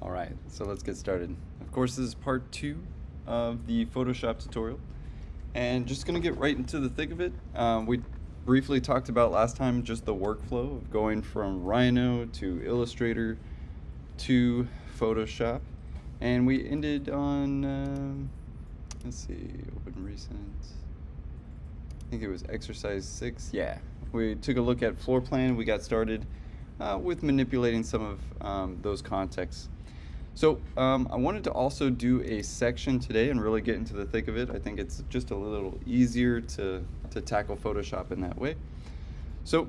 All right, so let's get started. Of course, this is part two of the Photoshop tutorial, and just gonna get right into the thick of it. We briefly talked about last time just the workflow of going from Rhino to Illustrator to Photoshop, and we ended on, let's see, open recent. I think it was exercise 6. Yeah, we took a look at floor plan. We got started with manipulating some of those contexts. So I wanted to also do a section today and really get into the thick of it. I think it's just a little easier to tackle Photoshop in that way. So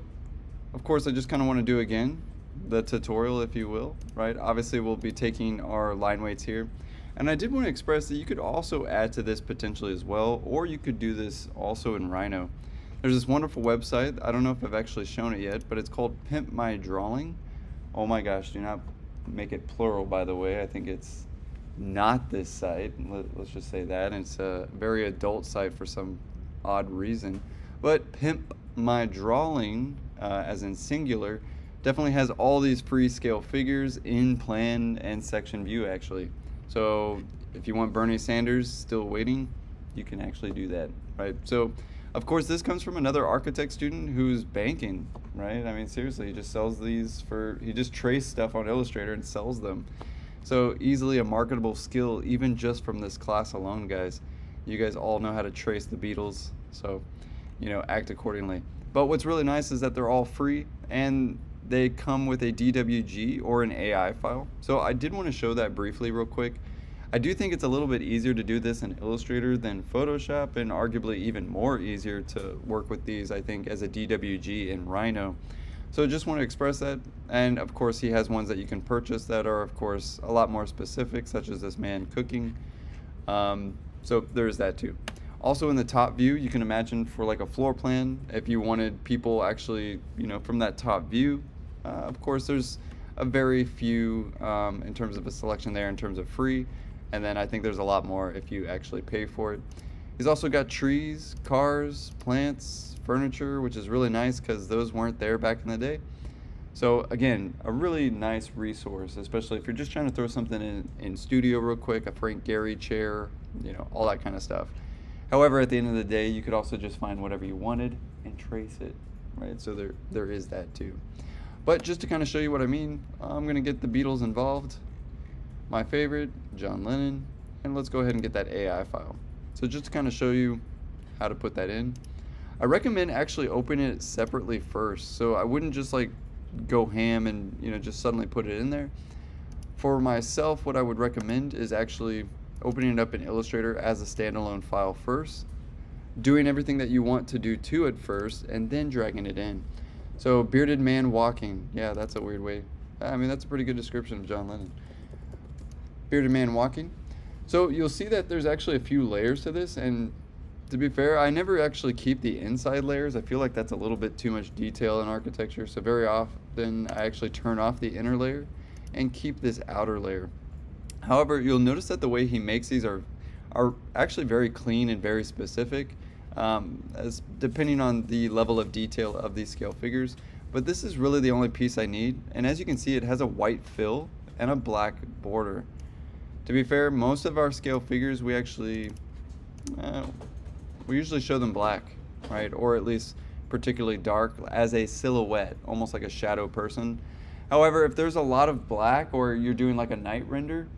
of course I just kind of want to do again the tutorial, if you will, right? Obviously we'll be taking our line weights here. And I did want to express that you could also add to this potentially as well, or you could do this also in Rhino. There's this wonderful website. I don't know if I've actually shown it yet, but it's called Pimp My Drawing. Oh my gosh, do not make it plural, by the way. I think it's not this site. Let's just say that. And it's a very adult site for some odd reason. But Pimp My Drawing, as in singular, definitely has all these free scale figures in plan and section view actually. So if you want Bernie Sanders still waiting, you can actually do that, right? So of course this comes from another architect student who's banking, right? I mean, seriously, he just sells these he just traced stuff on Illustrator and sells them. So easily a marketable skill, even just from this class alone, guys. You guys all know how to trace the Beatles, so, you know, act accordingly. But what's really nice is that they're all free and they come with a DWG or an AI file. So I did want to show that briefly real quick. I do think it's a little bit easier to do this in Illustrator than Photoshop, and arguably even more easier to work with these, I think, as a DWG in Rhino. So just want to express that. And of course he has ones that you can purchase that are of course a lot more specific, such as this man cooking. So there's that too. Also in the top view, you can imagine for like a floor plan, if you wanted people actually, you know, from that top view, of course there's a very few in terms of a selection there in terms of free, and then I think there's a lot more if you actually pay for it. He's also got trees, cars, plants, furniture, which is really nice because those weren't there back in the day. So again, a really nice resource, especially if you're just trying to throw something in studio real quick, a Frank Gehry chair, you know, all that kind of stuff. However, at the end of the day, you could also just find whatever you wanted and trace it, right? So there is that too. But just to kind of show you what I mean, I'm going to get the Beatles involved. My favorite, John Lennon. And let's go ahead and get that AI file. So just to kind of show you how to put that in, I recommend actually opening it separately first. So I wouldn't just like go ham and, you know, just suddenly put it in there. For myself, what I would recommend is actually opening it up in Illustrator as a standalone file first, doing everything that you want to do to it first, and then dragging it in. So bearded man walking, yeah, that's a weird way. I mean, that's a pretty good description of John Lennon. Bearded man walking. So you'll see that there's actually a few layers to this, and to be fair, I never actually keep the inside layers. I feel like that's a little bit too much detail in architecture, so very often I actually turn off the inner layer and keep this outer layer. However, you'll notice that the way he makes these are actually very clean and very specific, as depending on the level of detail of these scale figures. But this is really the only piece I need, and as you can see, it has a white fill and a black border. To be fair, most of our scale figures we usually show them black, right, or at least particularly dark as a silhouette, almost like a shadow person. However, if there's a lot of black or you're doing like a night render,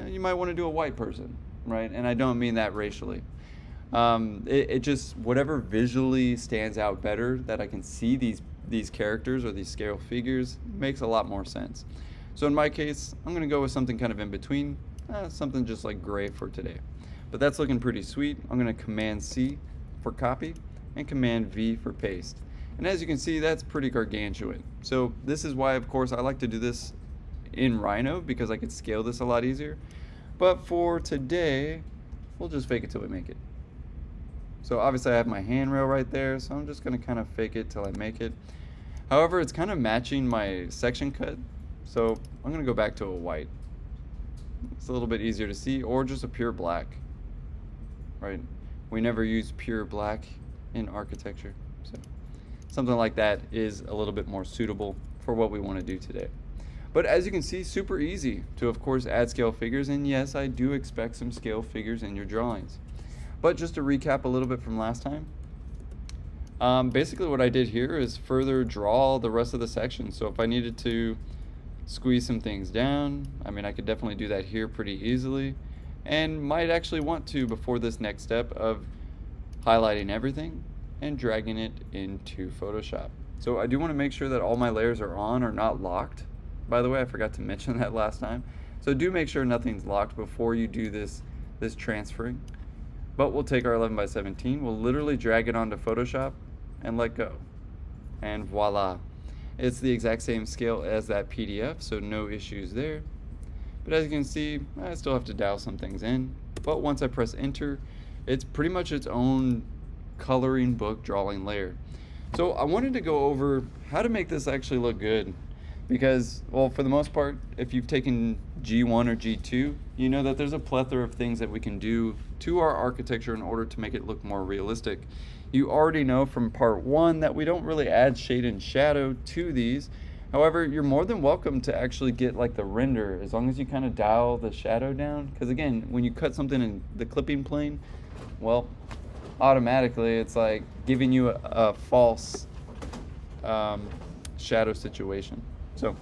you might want to do a white person, right? And I don't mean that racially. It just, whatever visually stands out better, that I can see these characters or these scale figures, makes a lot more sense. So in my case, I'm going to go with something kind of in between, something just like gray for today. But that's looking pretty sweet. I'm going to Command C for copy and Command V for paste. And as you can see, that's pretty gargantuan. So this is why, of course, I like to do this in Rhino, because I could scale this a lot easier. But for today, we'll just fake it till we make it. So obviously I have my handrail right there, so I'm just going to kind of fake it till I make it. However, it's kind of matching my section cut, so I'm going to go back to a white. It's a little bit easier to see, or just a pure black, right? We never use pure black in architecture, so something like that is a little bit more suitable for what we want to do today. But as you can see, super easy to, of course, add scale figures. And yes, I do expect some scale figures in your drawings. But just to recap a little bit from last time, basically what I did here is further draw the rest of the section. So if I needed to squeeze some things down, I mean, I could definitely do that here pretty easily, and might actually want to before this next step of highlighting everything and dragging it into Photoshop. So I do want to make sure that all my layers are on or not locked. By the way, I forgot to mention that last time. So do make sure nothing's locked before you do this transferring. But we'll take our 11x17, we'll literally drag it onto Photoshop and let go. And voila. It's the exact same scale as that PDF, so no issues there. But as you can see, I still have to dial some things in. But once I press enter, it's pretty much its own coloring book drawing layer. So I wanted to go over how to make this actually look good. Because, well, for the most part, if you've taken G1 or G2, you know that there's a plethora of things that we can do to our architecture in order to make it look more realistic. You already know from part 1 that we don't really add shade and shadow to these. However, you're more than welcome to actually get like the render as long as you kind of dial the shadow down. Because again, when you cut something in the clipping plane, well, automatically it's like giving you a false shadow situation. So,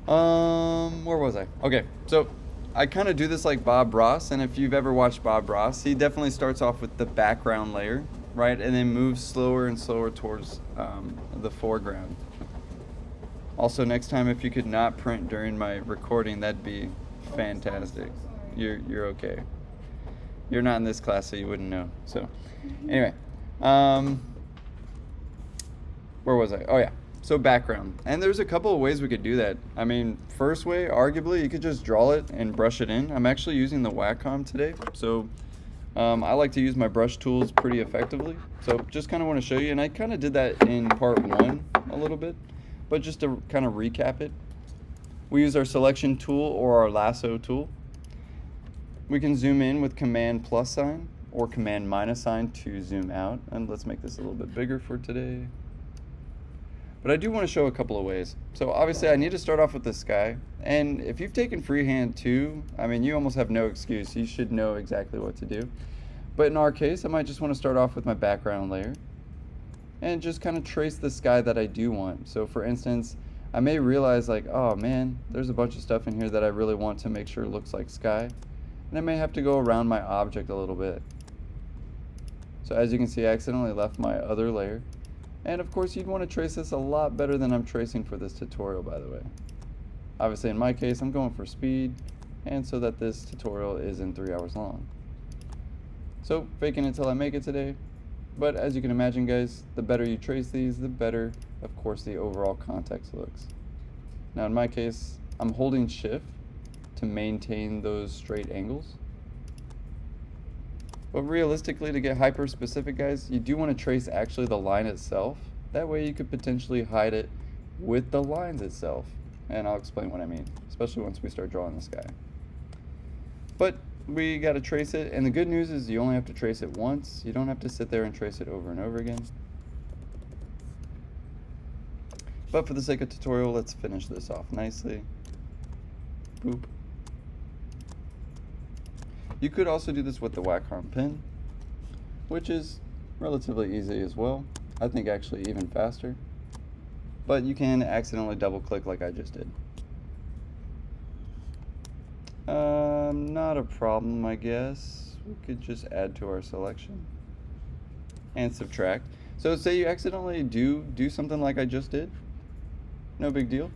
where was I? Okay, so I kind of do this like Bob Ross, and if you've ever watched Bob Ross, he definitely starts off with the background layer, right, and then moves slower and slower towards the foreground. Also, next time, if you could not print during my recording, that'd be fantastic. You're okay. You're not in this class, so you wouldn't know. So, anyway, where was I? Oh yeah. So background, and there's a couple of ways we could do that. I mean, first way, arguably, you could just draw it and brush it in. I'm actually using the Wacom today, so I like to use my brush tools pretty effectively. So just kind of want to show you, and I kind of did that in part 1 a little bit, but just to kind of recap it, we use our selection tool or our lasso tool. We can zoom in with Command plus sign or Command minus sign to zoom out, and let's make this a little bit bigger for today. But I do want to show a couple of ways. So obviously I need to start off with the sky. And if you've taken freehand too, I mean, you almost have no excuse. You should know exactly what to do. But in our case, I might just want to start off with my background layer and just kind of trace the sky that I do want. So for instance, I may realize like, oh man, there's a bunch of stuff in here that I really want to make sure looks like sky. And I may have to go around my object a little bit. So as you can see, I accidentally left my other layer. And of course, you'd want to trace this a lot better than I'm tracing for this tutorial, by the way. Obviously, in my case, I'm going for speed, and so that this tutorial isn't 3 hours long. So, faking it till I make it today. But as you can imagine, guys, the better you trace these, the better, of course, the overall context looks. Now, in my case, I'm holding Shift to maintain those straight angles. But realistically, to get hyper specific, guys, you do want to trace actually the line itself. That way you could potentially hide it with the lines itself. And I'll explain what I mean, especially once we start drawing the sky. But we got to trace it, and the good news is you only have to trace it once. You don't have to sit there and trace it over and over again. But for the sake of tutorial, let's finish this off nicely. Boop. You could also do this with the Wacom pen, which is relatively easy as well. I think actually even faster. But you can accidentally double click like I just did. Not a problem, I guess. We could just add to our selection and subtract. So say you accidentally do something like I just did. No big deal.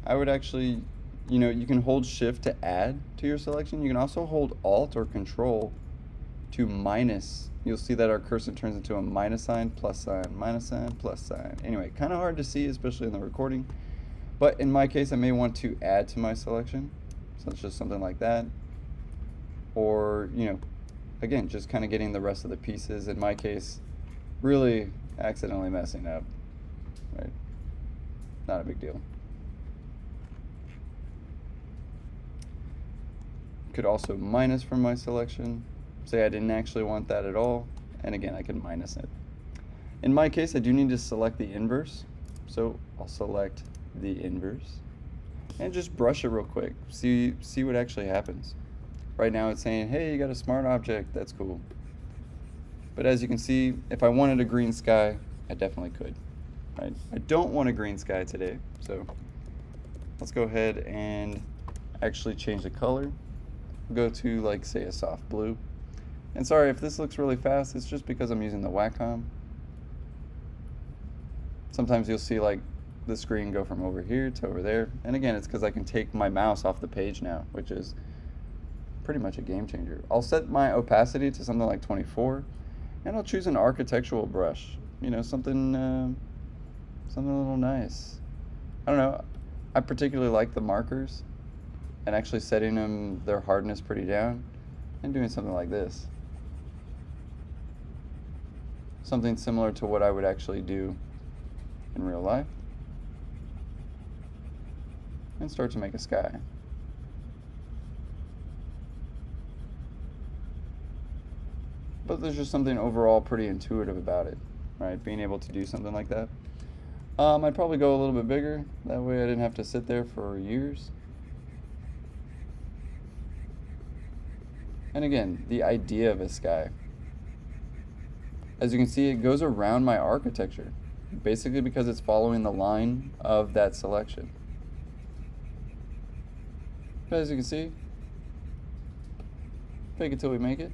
I would actually, you know, you can hold Shift to add to your selection. You can also hold Alt or Control to minus. You'll see that our cursor turns into a minus sign, plus sign, minus sign, plus sign. Anyway, kind of hard to see, especially in the recording. But in my case, I may want to add to my selection. So it's just something like that. Or, you know, again, just kind of getting the rest of the pieces. In my case, really accidentally messing up. Right? Not a big deal. Could also minus from my selection. Say I didn't actually want that at all, and again I can minus it. In my case, I do need to select the inverse, so I'll select the inverse, and just brush it real quick. See what actually happens. Right now it's saying, hey, you got a smart object, that's cool. But as you can see, if I wanted a green sky, I definitely could. Right? I don't want a green sky today, so let's go ahead and actually change the color. Go to, like, say, a soft blue. And sorry if this looks really fast, it's just because I'm using the Wacom. Sometimes you'll see like the screen go from over here to over there. And again, it's because I can take my mouse off the page now, which is pretty much a game changer. I'll set my opacity to something like 24, and I'll choose an architectural brush. You know, something a little nice. I don't know. I particularly like the markers, and actually setting them their hardness pretty down, and doing something like this. Something similar to what I would actually do in real life, and start to make a sky. But there's just something overall pretty intuitive about it, right? Being able to do something like that. I'd probably go a little bit bigger, that way I didn't have to sit there for years. And again, the idea of a sky. As you can see, it goes around my architecture, basically because it's following the line of that selection. But as you can see, fake it till we make it.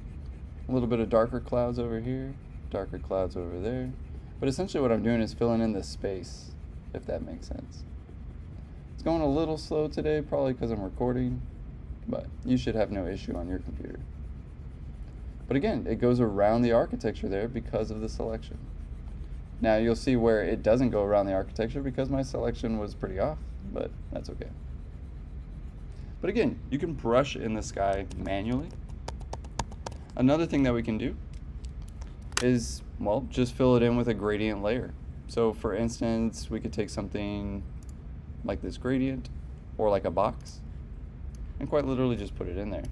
A little bit of darker clouds over here, darker clouds over there. But essentially what I'm doing is filling in the space, if that makes sense. It's going a little slow today, probably because I'm recording, but you should have no issue on your computer. But again, it goes around the architecture there because of the selection. Now you'll see where it doesn't go around the architecture because my selection was pretty off, but that's okay. But again, you can brush in the sky manually. Another thing that we can do is, well, just fill it in with a gradient layer. So for instance, we could take something like this gradient or like a box and quite literally just put it in there.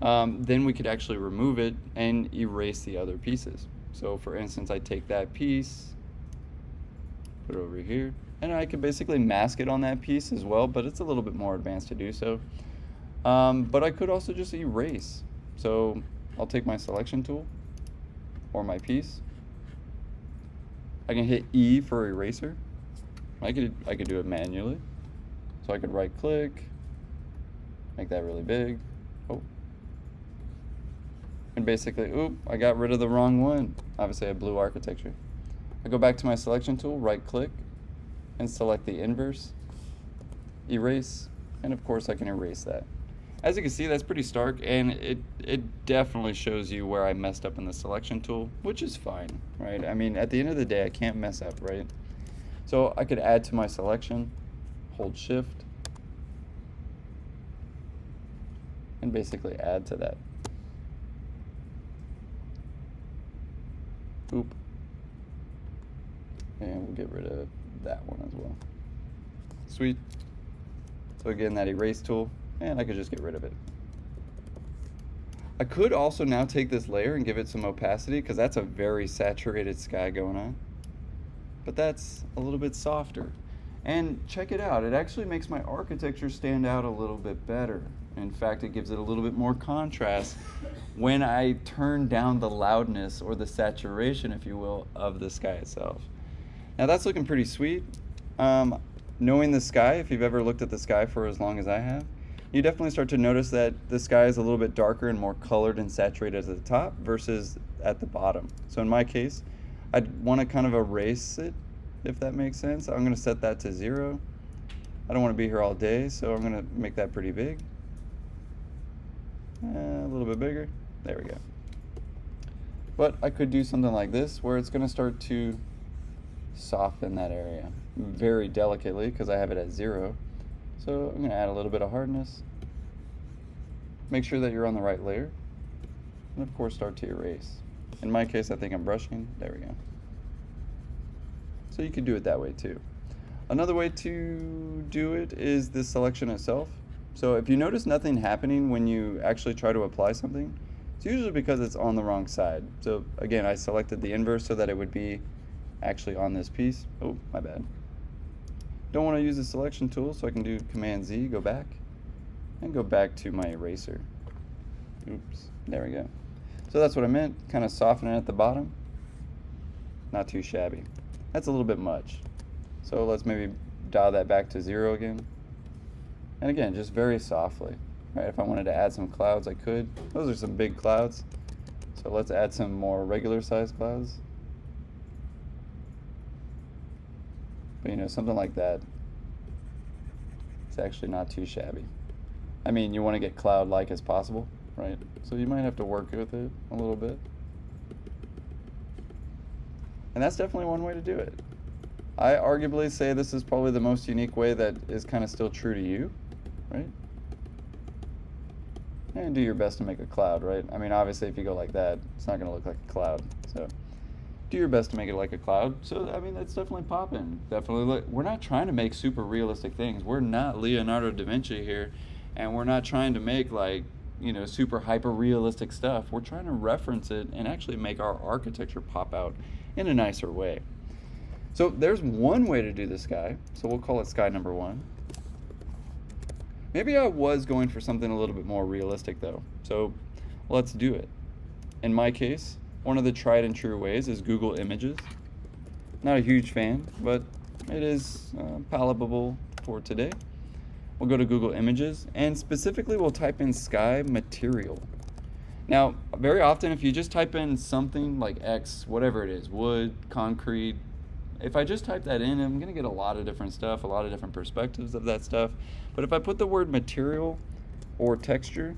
Then we could actually remove it and erase the other pieces. So for instance, I take that piece, put it over here, and I could basically mask it on that piece as well, but it's a little bit more advanced to do so. But I could also just erase. So I'll take my selection tool or my piece. I can hit E for eraser. I could do it manually. So I could right click, make that really big. Oh. And basically, oop, I got rid of the wrong one. Obviously I have blue architecture. I go back to my selection tool, right click, and select the inverse, erase, and of course I can erase that. As you can see, that's pretty stark, and it definitely shows you where I messed up in the selection tool, which is fine, right? I mean, at the end of the day, I can't mess up, right? So I could add to my selection, hold shift, and basically add to that. Oop. And we'll get rid of that one as well. Sweet. So again, that erase tool, and I could just get rid of it. I could also now take this layer and give it some opacity because that's a very saturated sky going on. But that's a little bit softer. And check it out, it actually makes my architecture stand out a little bit better. In fact, it gives it a little bit more contrast when I turn down the loudness or the saturation, if you will, of the sky itself. Now that's looking pretty sweet. Knowing the sky, if you've ever looked at the sky for as long as I have, you definitely start to notice that the sky is a little bit darker and more colored and saturated at the top versus at the bottom. So in my case, I'd want to kind of erase it, if that makes sense. I'm going to set that to 0. I don't want to be here all day, so I'm going to make that pretty big. A little bit bigger. There we go. But I could do something like this where it's going to start to soften that area very delicately because I have it at 0. So I'm going to add a little bit of hardness. Make sure that you're on the right layer. And of course start to erase. In my case, I think I'm brushing. There we go. So you could do it that way too. Another way to do it is the selection itself. So if you notice nothing happening when you actually try to apply something, it's usually because it's on the wrong side. So again, I selected the inverse so that it would be actually on this piece. Oh, my bad. don't want to use the selection tool, so I can do Command Z, go back, and go back to my eraser. Oops, there we go. So that's what I meant, kind of soften it at the bottom. Not too shabby. That's a little bit much. So let's maybe dial that back to 0 again. And again, just very softly. Right, if I wanted to add some clouds, I could. Those are some big clouds. So let's add some more regular sized clouds. But you know, something like that. It's actually not too shabby. I mean, you want to get cloud-like as possible, right? So you might have to work with it a little bit. And that's definitely one way to do it. I arguably say this is probably the most unique way that is kind of still true to you, right? And do your best to make a cloud, right? I mean, obviously, if you go like that, it's not going to look like a cloud. So do your best to make it like a cloud. So, I mean, that's definitely popping. Definitely look. We're not trying to make super realistic things. We're not Leonardo da Vinci here, and we're not trying to make, like, you know, super hyper realistic stuff. We're trying to reference it and actually make our architecture pop out in a nicer way. So there's one way to do the sky. So we'll call it sky number 1. Maybe I was going for something a little bit more realistic though. So let's do it. In my case, one of the tried and true ways is Google Images. Not a huge fan, but it is palatable for today. We'll go to Google Images, and specifically we'll type in sky material. Now, very often if you just type in something like X, whatever it is, wood, concrete, if I just type that in, I'm going to get a lot of different stuff, a lot of different perspectives of that stuff. But if I put the word material or texture,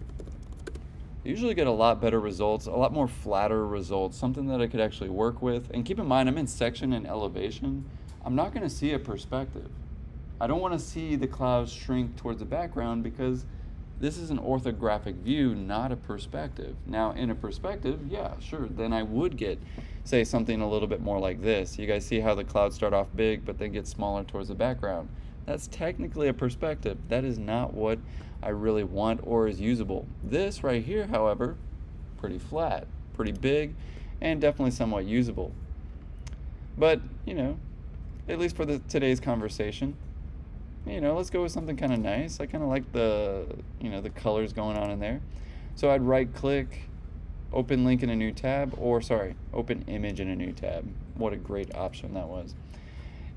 I usually get a lot better results, a lot more flatter results, something that I could actually work with. And keep in mind, I'm in section and elevation. I'm not going to see a perspective. I don't want to see the clouds shrink towards the background because this is an orthographic view, not a perspective. Now, in a perspective, yeah, sure, then I would get, say, something a little bit more like this. You guys see how the clouds start off big, but then get smaller towards the background. That's technically a perspective. That is not what I really want or is usable. This right here, however, pretty flat, pretty big, and definitely somewhat usable. But, you know, at least for today's conversation, you know, let's go with something kind of nice. I kind of like the, you know, the colors going on in there. So I'd right click, open link in a new tab, or sorry, open image in a new tab. What a great option that was.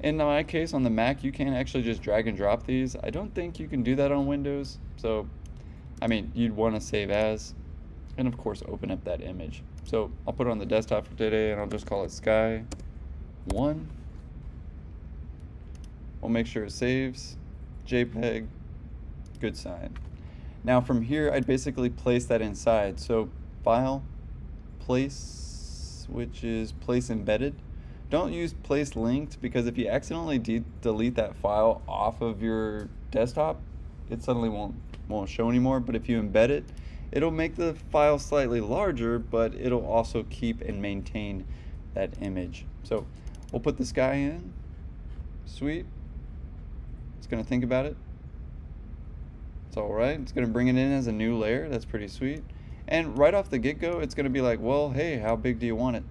In my case, on the Mac, you can actually just drag and drop these. I don't think you can do that on Windows. So, I mean, you'd want to save as, and of course, open up that image. So I'll put it on the desktop for today, and I'll just call it Sky 1. We'll make sure it saves. JPEG, good sign. Now from here, I'd basically place that inside. So File, Place, which is Place Embedded. Don't use Place Linked, because if you accidentally delete that file off of your desktop, it suddenly won't show anymore. But if you embed it, it'll make the file slightly larger, but it'll also keep and maintain that image. So we'll put the sky in. Sweet. It's going to think about it. It's all right. It's going to bring it in as a new layer. That's pretty sweet. And right off the get-go, it's going to be like, well, hey, how big do you want it?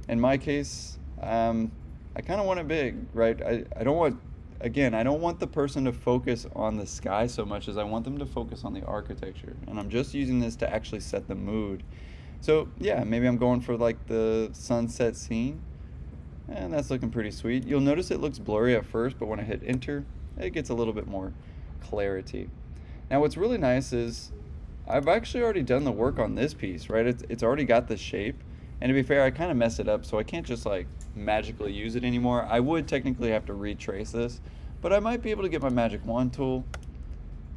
In my case, I kind of want it big, right? I don't want, again, I don't want the person to focus on the sky so much as I want them to focus on the architecture. And I'm just using this to actually set the mood. So yeah, maybe I'm going for like the sunset scene. And that's looking pretty sweet. You'll notice it looks blurry at first, but when I hit enter, it gets a little bit more clarity. Now what's really nice is I've actually already done the work on this piece, right? It's already got the shape. And to be fair, I kind of messed it up, so I can't just like magically use it anymore. I would technically have to retrace this, but I might be able to get my magic wand tool.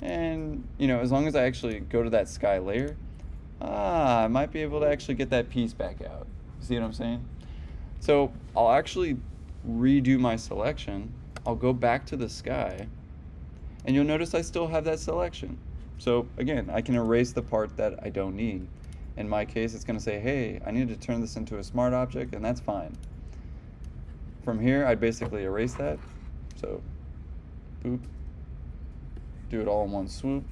And, you know, as long as I actually go to that sky layer, I might be able to actually get that piece back out. See what I'm saying? So I'll actually redo my selection. I'll go back to the sky, and you'll notice I still have that selection. So again, I can erase the part that I don't need. In my case, it's going to say, hey, I need to turn this into a smart object, and that's fine. From here, I'd basically erase that. So, boop. Do it all in one swoop.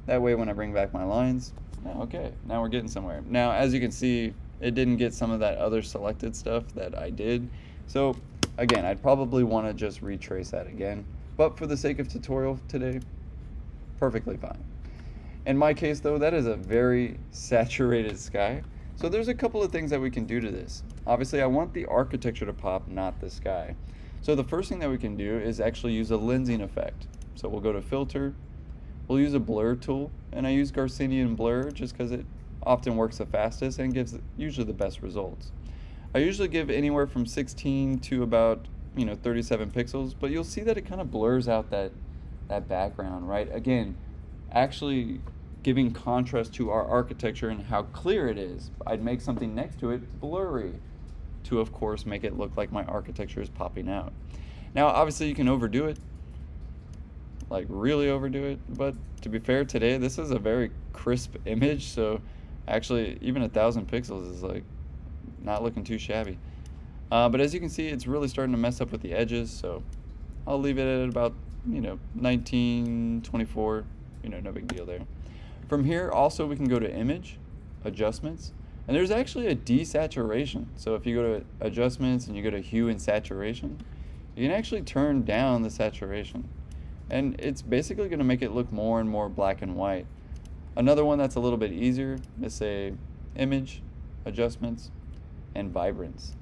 That way, when I bring back my lines, okay, now we're getting somewhere. Now, as you can see, it didn't get some of that other selected stuff that I did. So Again, I'd probably want to just retrace that again, but for the sake of tutorial today, perfectly fine. In my case though, that is a very saturated sky. So there's a couple of things that we can do to this. Obviously I want the architecture to pop, not the sky. So the first thing that we can do is actually use a lensing effect. So we'll go to filter, we'll use a blur tool, and I use Gaussian blur just because it often works the fastest and gives usually the best results. I usually give anywhere from 16 to about 37 pixels, but you'll see that it kind of blurs out that background, right? Again, actually giving contrast to our architecture and how clear it is. I'd make something next to it blurry to, of course, make it look like my architecture is popping out. Now, obviously, you can overdo it, like really overdo it, but to be fair, today, this is a very crisp image, so actually, even 1,000 pixels is like not looking too shabby. But as you can see, it's really starting to mess up with the edges, so I'll leave it at about 19, 24, no big deal there. From here, also, we can go to Image, Adjustments, and there's actually a desaturation. So if you go to Adjustments and you go to Hue and Saturation, you can actually turn down the saturation. And it's basically going to make it look more and more black and white. Another one that's a little bit easier is, say, Image, Adjustments, and Vibrance.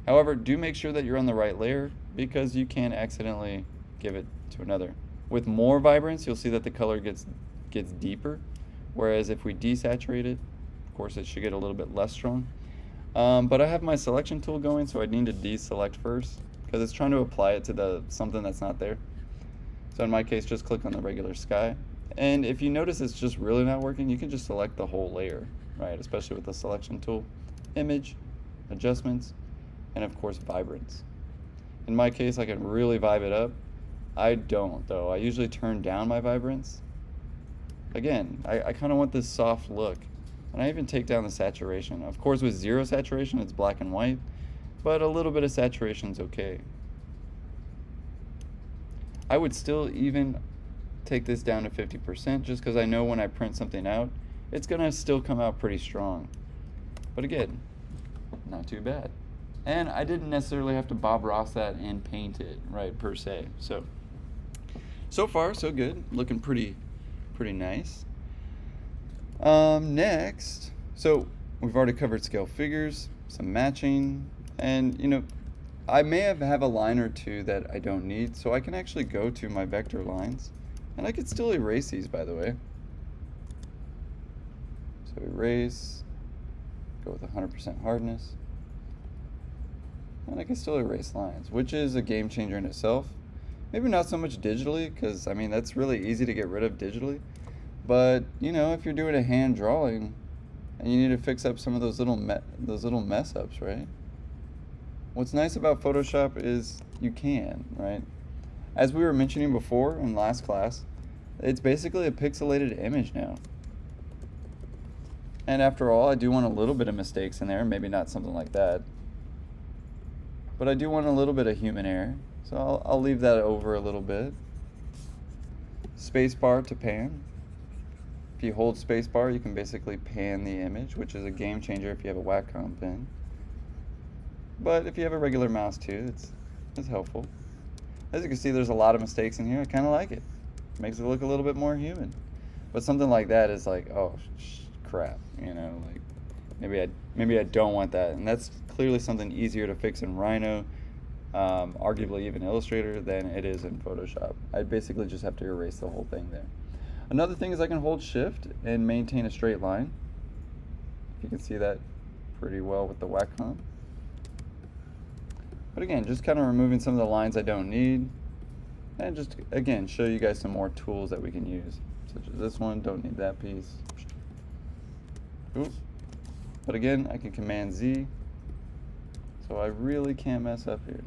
However, do make sure that you're on the right layer because you can accidentally give it to another. With more vibrance, you'll see that the color gets deeper, whereas if we desaturate it, of course it should get a little bit less strong. But I have my selection tool going, so I need to deselect first because it's trying to apply it to something that's not there. So in my case, just click on the regular sky. And if you notice it's just really not working, you can just select the whole layer, right? Especially with the selection tool, Image, Adjustments, and of course Vibrance. In my case, I can really vibe it up. I don't though. I usually turn down my vibrance. Again, I kind of want this soft look. And I even take down the saturation. Of course, with zero saturation, it's black and white, but a little bit of saturation is okay. I would still even take this down to 50% just because I know when I print something out, it's gonna still come out pretty strong. But again, not too bad. And I didn't necessarily have to Bob Ross that and paint it, right, per se. So far, so good. Looking pretty nice. Next, so we've already covered scale figures, some matching, and I may have a line or two that I don't need, so I can actually go to my vector lines, and I could still erase these, by the way. So erase, go with 100% hardness, and I can still erase lines, which is a game changer in itself. Maybe not so much digitally, because I mean that's really easy to get rid of digitally. But if you're doing a hand drawing, and you need to fix up some of those little mess ups, right? What's nice about Photoshop is you can, right? As we were mentioning before in last class, it's basically a pixelated image now. And after all, I do want a little bit of mistakes in there, maybe not something like that. But I do want a little bit of human error, so I'll leave that over a little bit. Spacebar to pan. If you hold spacebar, you can basically pan the image, which is a game changer if you have a Wacom pen. But if you have a regular mouse too, it's helpful. As you can see, there's a lot of mistakes in here. I kind of like it. Makes it look a little bit more human. But something like that is like, oh crap, like maybe I don't want that, and that's clearly something easier to fix in Rhino, arguably even Illustrator, than it is in Photoshop. I basically just have to erase the whole thing there. Another thing is I can hold Shift and maintain a straight line. You can see that pretty well with the Wacom. But again, just kind of removing some of the lines I don't need, and just again show you guys some more tools that we can use, such as this one. Don't need that piece. Oops. But again, I can Command Z, so I really can't mess up here.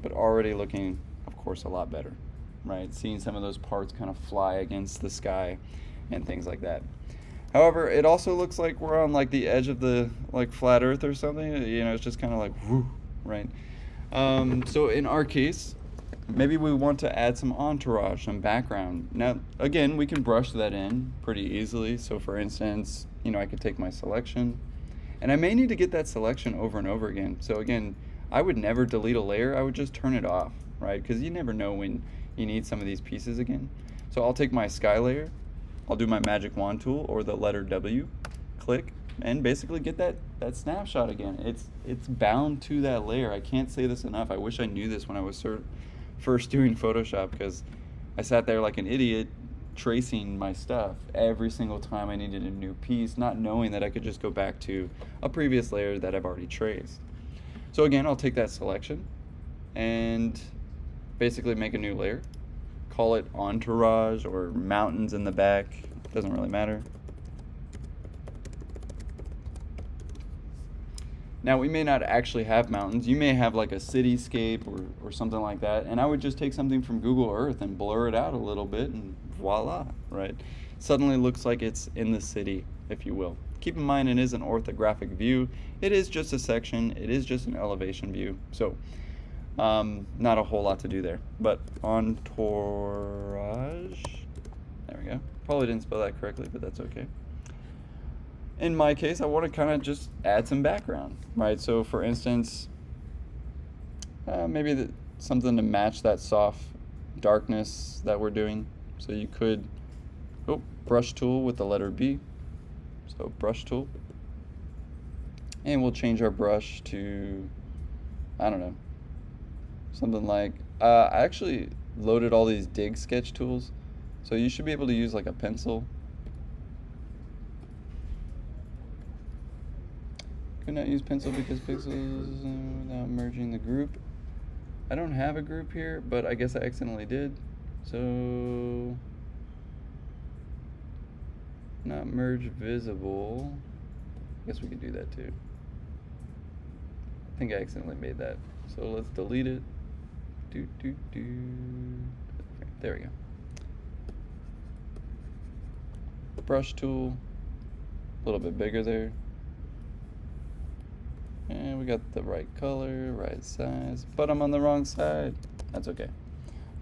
But already looking, of course, a lot better, right? Seeing some of those parts kind of fly against the sky and things like that. However, it also looks like we're on like the edge of the flat Earth or something. It's just kind of like whoo, right? So in our case, maybe we want to add some entourage, some background. Now, again, we can brush that in pretty easily. So for instance, I could take my selection And I may need to get that selection over and over again. So again, I would never delete a layer, I would just turn it off, right? Because you never know when you need some of these pieces again. So I'll take my sky layer, I'll do my magic wand tool or the letter W, click, and basically get that snapshot again. It's bound to that layer. I can't say this enough. I wish I knew this when I was first doing Photoshop, because I sat there like an idiot tracing my stuff every single time I needed a new piece, not knowing that I could just go back to a previous layer that I've already traced. So again, I'll take that selection and basically make a new layer. Call it entourage or mountains in the back, doesn't really matter. Now we may not actually have mountains, you may have like a cityscape or something like that, and I would just take something from Google Earth and blur it out a little bit and voila, right? Suddenly looks like it's in the city, if you will. Keep in mind it is an orthographic view, it is just a section, it is just an elevation view, so not a whole lot to do there. But entourage, there we go. Probably didn't spell that correctly, but that's okay. In my case, I want to kind of just add some background, right? So for instance, maybe something to match that soft darkness that we're doing. So you could, brush tool with the letter B. So brush tool. And we'll change our brush to, I don't know, something like, I actually loaded all these dig sketch tools. So you should be able to use like a pencil. Could not use pencil because pixels without merging the group. I don't have a group here, but I guess I accidentally did. So, not merge visible. I guess we could do that too. I think I accidentally made that. So let's delete it. There we go. Brush tool, a little bit bigger there. And we got the right color, right size, but I'm on the wrong side. That's okay.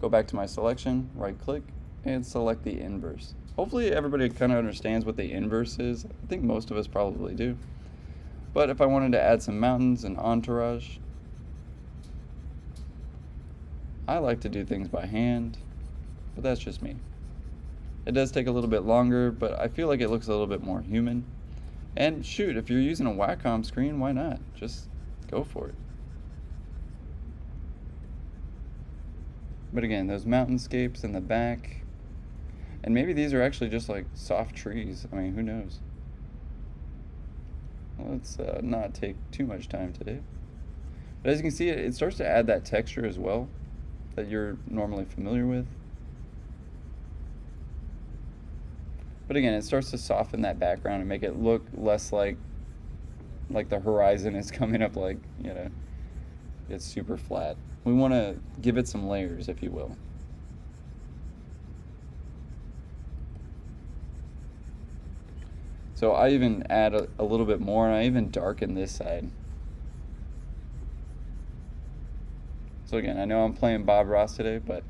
Go back to my selection, right click, and select the inverse. Hopefully everybody kind of understands what the inverse is. I think most of us probably do. But if I wanted to add some mountains and entourage, I like to do things by hand, but that's just me. It does take a little bit longer, but I feel like it looks a little bit more human. And shoot, if you're using a Wacom screen, why not? Just go for it. But again, those mountainscapes in the back, and maybe these are actually just like soft trees. I mean, who knows? Let's not take too much time today. But as you can see, it starts to add that texture as well that you're normally familiar with. But again, it starts to soften that background and make it look less like the horizon is coming up like, you know, it's super flat. We want to give it some layers, if you will. So I even add a little bit more, and I even darken this side. So again, I know I'm playing Bob Ross today, but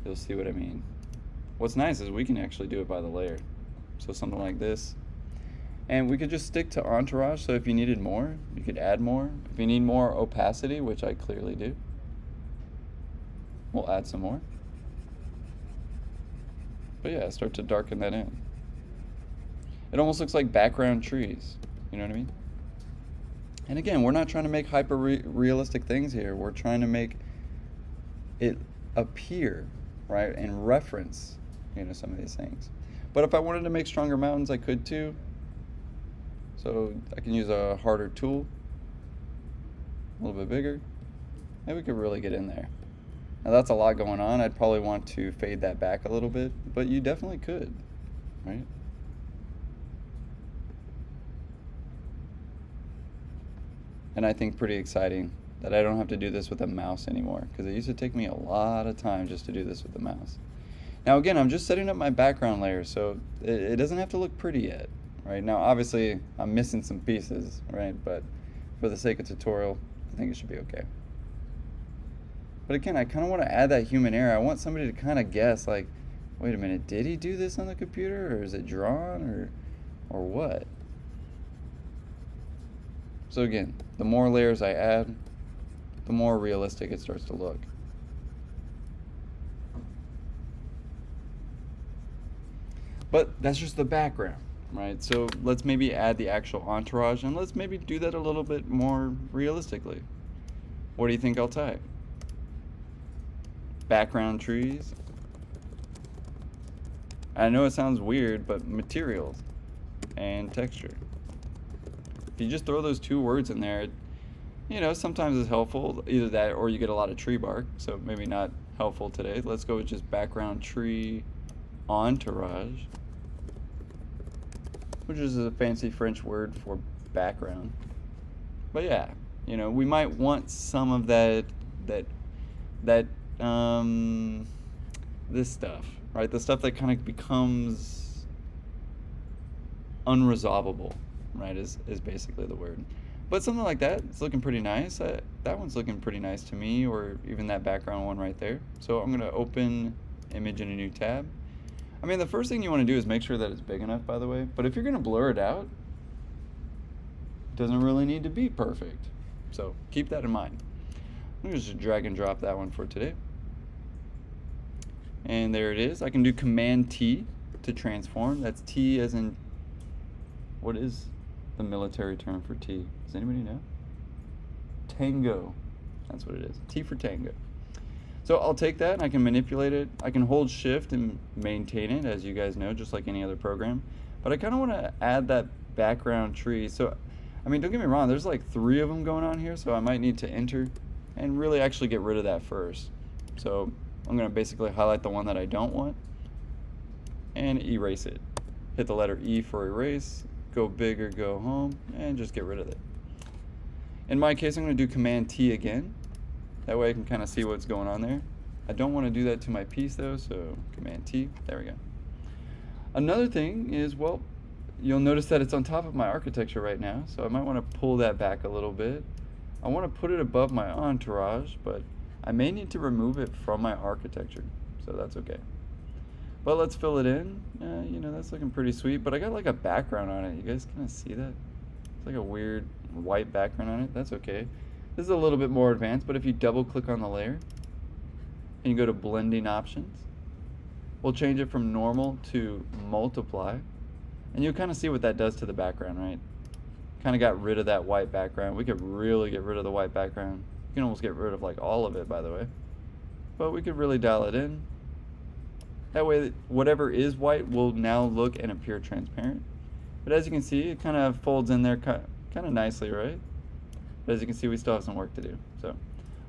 you'll see what I mean. What's nice is we can actually do it by the layer. So something like this. And we could just stick to entourage, so if you needed more, you could add more. If you need more opacity, which I clearly do, we'll add some more. But yeah, start to darken that in. It almost looks like background trees, you know what I mean? And again, we're not trying to make hyper realistic things here. We're trying to make it appear, right, and reference, you know, some of these things. But if I wanted to make stronger mountains, I could too. So I can use a harder tool, a little bit bigger, and we could really get in there. Now that's a lot going on. I'd probably want to fade that back a little bit, but you definitely could, right? And I think pretty exciting that I don't have to do this with a mouse anymore, because it used to take me a lot of time just to do this with the mouse. Now again, I'm just setting up my background layer, so it doesn't have to look pretty yet, right? Now obviously I'm missing some pieces, right? But for the sake of tutorial, I think it should be okay. But again, I kind of want to add that human error. I want somebody to kind of guess, like, wait a minute, did he do this on the computer, or is it drawn, or what? So again, the more layers I add, the more realistic it starts to look. But that's just the background, right? So let's maybe add the actual entourage, and let's maybe do that a little bit more realistically. What do you think I'll type? Background trees. I know it sounds weird, but materials and texture. If you just throw those two words in there, you know, sometimes it's helpful, either that or you get a lot of tree bark, so maybe not helpful today. Let's go with just background tree entourage, which is a fancy French word for background. But yeah, you know, we might want some of this stuff, right? The stuff that kind of becomes unresolvable, right, is basically the word. But something like that, it's looking pretty nice. That one's looking pretty nice to me, or even that background one right there. So I'm gonna open image in a new tab. I mean, the first thing you wanna do is make sure that it's big enough, by the way. But if you're gonna blur it out, it doesn't really need to be perfect. So keep that in mind. I'm gonna just drag and drop that one for today. And there it is. I can do Command T to transform. That's T as in, what is the military term for T? Does anybody know? Tango. That's what it is. T for tango. So I'll take that and I can manipulate it. I can hold shift and maintain it, as you guys know, just like any other program. But I kind of want to add that background tree. So, I mean, don't get me wrong, there's like 3 of them going on here, so I might need to enter and really actually get rid of that first. So I'm going to basically highlight the one that I don't want and erase it. Hit the letter E for erase, go big or go home, and just get rid of it. In my case, I'm going to do Command T again. That way I can kind of see what's going on there. I don't want to do that to my piece though, so Command T, there we go. Another thing is, well, you'll notice that it's on top of my architecture right now, so I might want to pull that back a little bit. I want to put it above my entourage, but I may need to remove it from my architecture, so that's okay. But let's fill it in. You know, that's looking pretty sweet, but I got like a background on it. You guys kind of see that? It's like a weird white background on it. That's okay. This is a little bit more advanced, but if you double click on the layer and you go to blending options, we'll change it from normal to multiply, and you'll kind of see what that does to the background, right? Kind of got rid of that white background. We could really get rid of the white background. You can almost get rid of like all of it, by the way, but we could really dial it in. That way whatever is white will now look and appear transparent. But as you can see, it kind of folds in there kind of nicely, right? But as you can see, we still have some work to do. So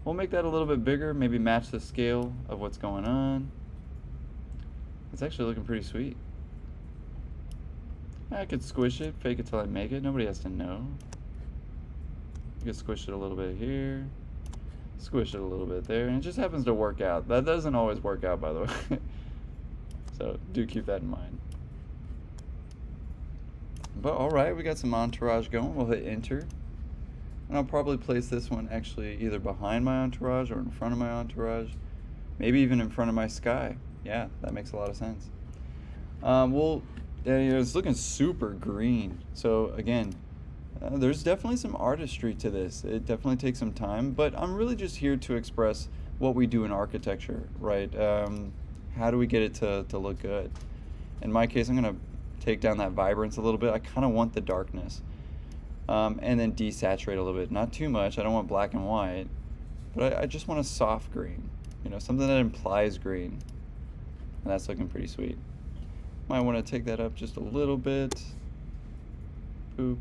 we'll make that a little bit bigger, maybe match the scale of what's going on. It's actually looking pretty sweet. I could squish it, fake it till I make it. Nobody has to know. You can squish it a little bit here, squish it a little bit there, and it just happens to work out. That doesn't always work out, by the way. So do keep that in mind. But all right, we got some entourage going. We'll hit enter. And I'll probably place this one actually either behind my entourage or in front of my entourage. Maybe even in front of my sky. Yeah, that makes a lot of sense. It's looking super green. So again, there's definitely some artistry to this. It definitely takes some time, but I'm really just here to express what we do in architecture, right? How do we get it to look good? In my case, I'm gonna take down that vibrance a little bit. I kind of want the darkness. And then desaturate a little bit. Not too much. I don't want black and white, but I just want a soft green. You know, something that implies green. And that's looking pretty sweet. Might want to take that up just a little bit. Boop.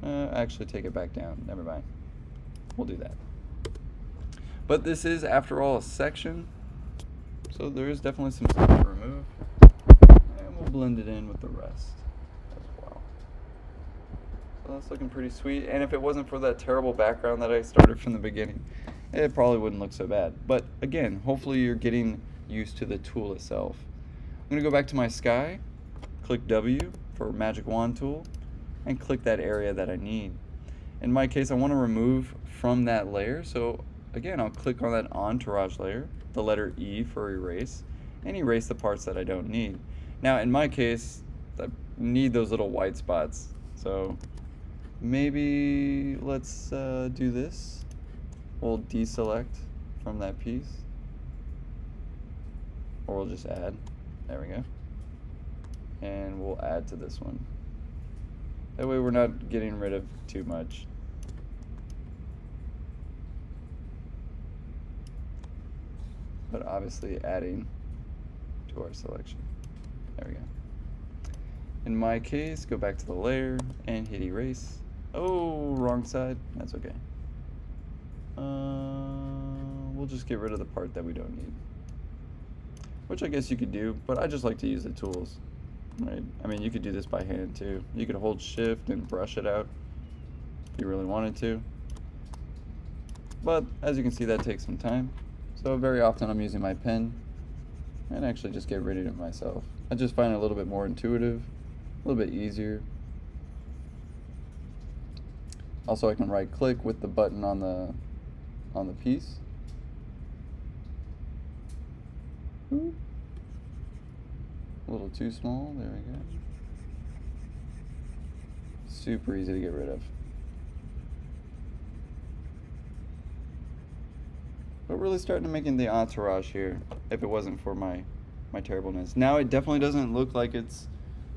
Actually take it back down. Never mind. We'll do that. But this is, after all, a section. So there is definitely some stuff to remove. And we'll blend it in with the rest. So that's looking pretty sweet, and if it wasn't for that terrible background that I started from the beginning, it probably wouldn't look so bad. But again, hopefully you're getting used to the tool itself. I'm going to go back to my sky, click W for Magic Wand tool, and click that area that I need. In my case, I want to remove from that layer, so again, I'll click on that entourage layer, the letter E for erase, and erase the parts that I don't need. Now, in my case, I need those little white spots, so Maybe let's do this. We'll deselect from that piece, or we'll just add. There we go. And we'll add to this one. That way we're not getting rid of too much. But obviously adding to our selection. There we go. In my case, go back to the layer and hit erase. Oh, wrong side. That's okay. We'll just get rid of the part that we don't need. Which I guess you could do, but I just like to use the tools. Right? I mean, you could do this by hand too. You could hold shift and brush it out if you really wanted to. But as you can see, that takes some time. So very often I'm using my pen and actually just get rid of it myself. I just find it a little bit more intuitive, a little bit easier. Also, I can right click with the button on the piece. Ooh. A little too small, there we go. Super easy to get rid of. But really starting to make the entourage here, if it wasn't for my terribleness. Now it definitely doesn't look like it's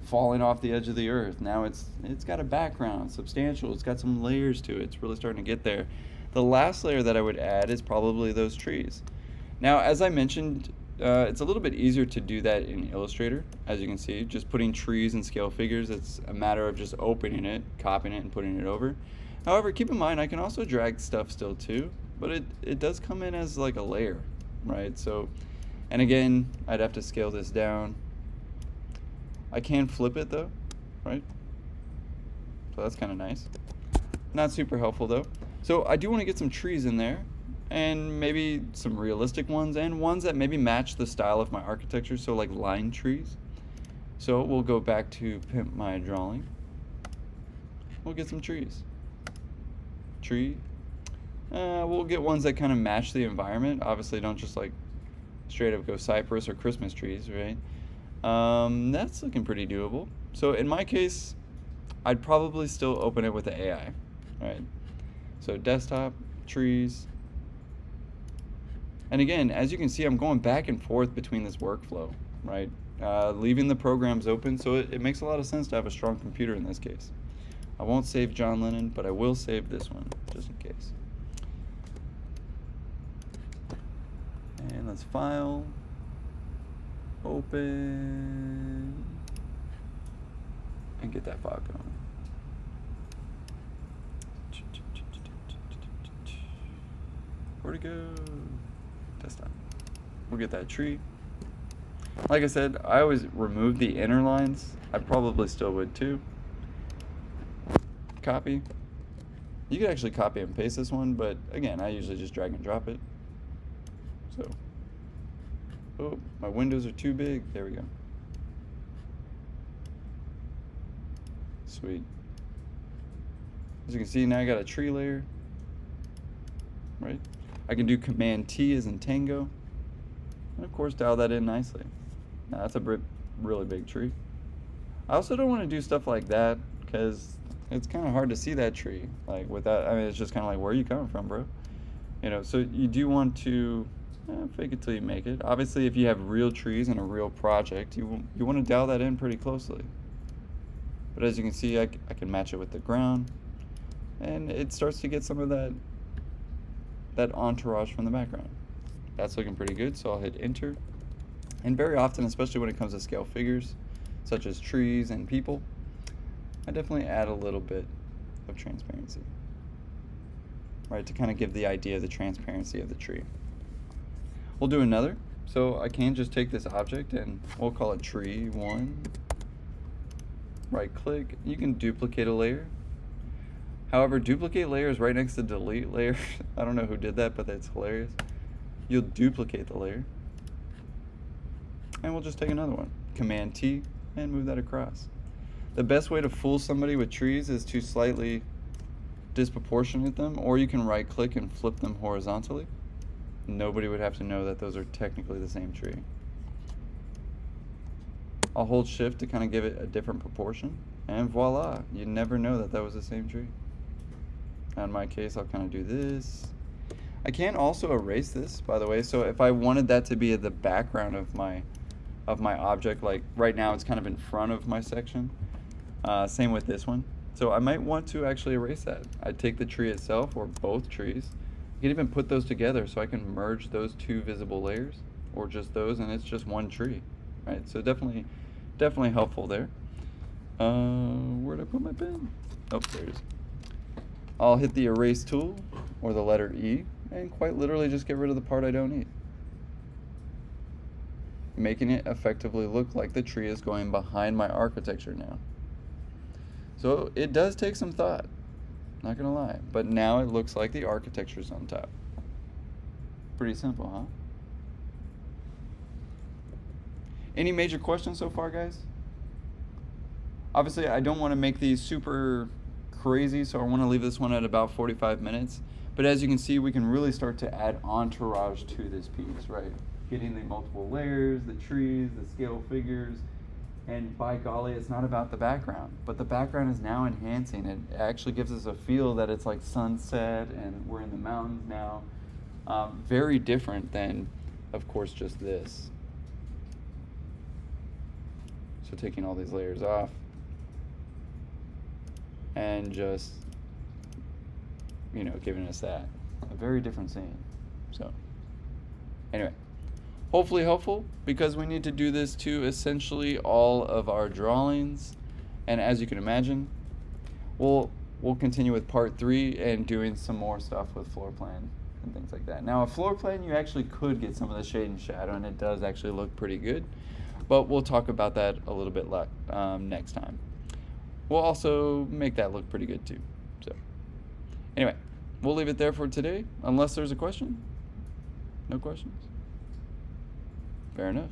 falling off the edge of the earth. Now it's got a background, substantial, it's got some layers to it. It's really starting to get there. The last layer that I would add is probably those trees. Now, as I mentioned, it's a little bit easier to do that in Illustrator. As you can see, just putting trees and scale figures, it's a matter of just opening it, copying it, and putting it over. However, keep in mind, I can also drag stuff still too, but it does come in as like a layer, right? So, and again, I'd have to scale this down. I can flip it though, right? So that's kind of nice. Not super helpful though. So I do want to get some trees in there, and maybe some realistic ones, and ones that maybe match the style of my architecture, so like line trees. So we'll go back to Pimp My Drawing. We'll get some trees. Tree. We'll get ones that kind of match the environment. Obviously don't just like straight up go cypress or Christmas trees, right? That's looking pretty doable. So in my case, I'd probably still open it with the AI, right? So desktop, trees. And again, as you can see, I'm going back and forth between this workflow, right? Leaving the programs open, so it makes a lot of sense to have a strong computer in this case. I won't save John Lennon, but I will save this one, just in case. And let's file, open, and get that file going. Where'd it go? Desktop. We'll get that tree. Like I said, I always remove the inner lines. I probably still would too. Copy. You could actually copy and paste this one, but again, I usually just drag and drop it. So, oh, my windows are too big. There we go. Sweet. As you can see, now I got a tree layer, right? I can do Command T as in Tango, and of course dial that in nicely. Now that's a really big tree. I also don't want to do stuff like that because it's kind of hard to see that tree. Like without, I mean, it's just kind of like, where are you coming from, bro? You know, so you do want to fake it till you make it. Obviously, if you have real trees in a real project, you want to dial that in pretty closely. But as you can see, I can match it with the ground, and it starts to get some of that entourage from the background. That's looking pretty good, so I'll hit enter. And very often, especially when it comes to scale figures, such as trees and people, I definitely add a little bit of transparency, right, to kind of give the idea of the transparency of the tree. We'll do another. So I can just take this object and we'll call it tree 1. Right click, you can duplicate a layer. However, duplicate layer is right next to delete layer. I don't know who did that, but that's hilarious. You'll duplicate the layer. And we'll just take another one. Command T and move that across. The best way to fool somebody with trees is to slightly disproportionate them, or you can right click and flip them horizontally. Nobody would have to know that those are technically the same tree. I'll hold shift to kind of give it a different proportion. And voila, you never know that that was the same tree. Now in my case, I'll kind of do this. I can also erase this, by the way. So if I wanted that to be the background of my object, like right now it's kind of in front of my section. Same with this one. So I might want to actually erase that. I'd take the tree itself or both trees. I can even put those together so I can merge those two visible layers, or just those, and it's just one tree, right? So definitely helpful there. Where'd I put my pen? Oh, there it is. I'll hit the erase tool or the letter E and quite literally just get rid of the part I don't need, making it effectively look like the tree is going behind my architecture now. So it does take some thought, not gonna lie, but now it looks like the architecture's on top. Pretty simple, huh? Any major questions so far, guys? Obviously, I don't want to make these super crazy, so I want to leave this one at about 45 minutes. But as you can see, we can really start to add entourage to this piece, right? Getting the multiple layers, the trees, the scale figures, and by golly, it's not about the background, but the background is now enhancing. It actually gives us a feel that it's like sunset and we're in the mountains now. Very different than, of course, just this. So taking all these layers off and just, you know, giving us that. A very different scene. So, anyway, hopefully helpful, because we need to do this to essentially all of our drawings. And as you can imagine, we'll continue with part 3 and doing some more stuff with floor plan and things like that. Now, a floor plan, you actually could get some of the shade and shadow, and it does actually look pretty good. But we'll talk about that a little bit next time. We'll also make that look pretty good too. So anyway, we'll leave it there for today, unless there's a question. No questions? Fair enough.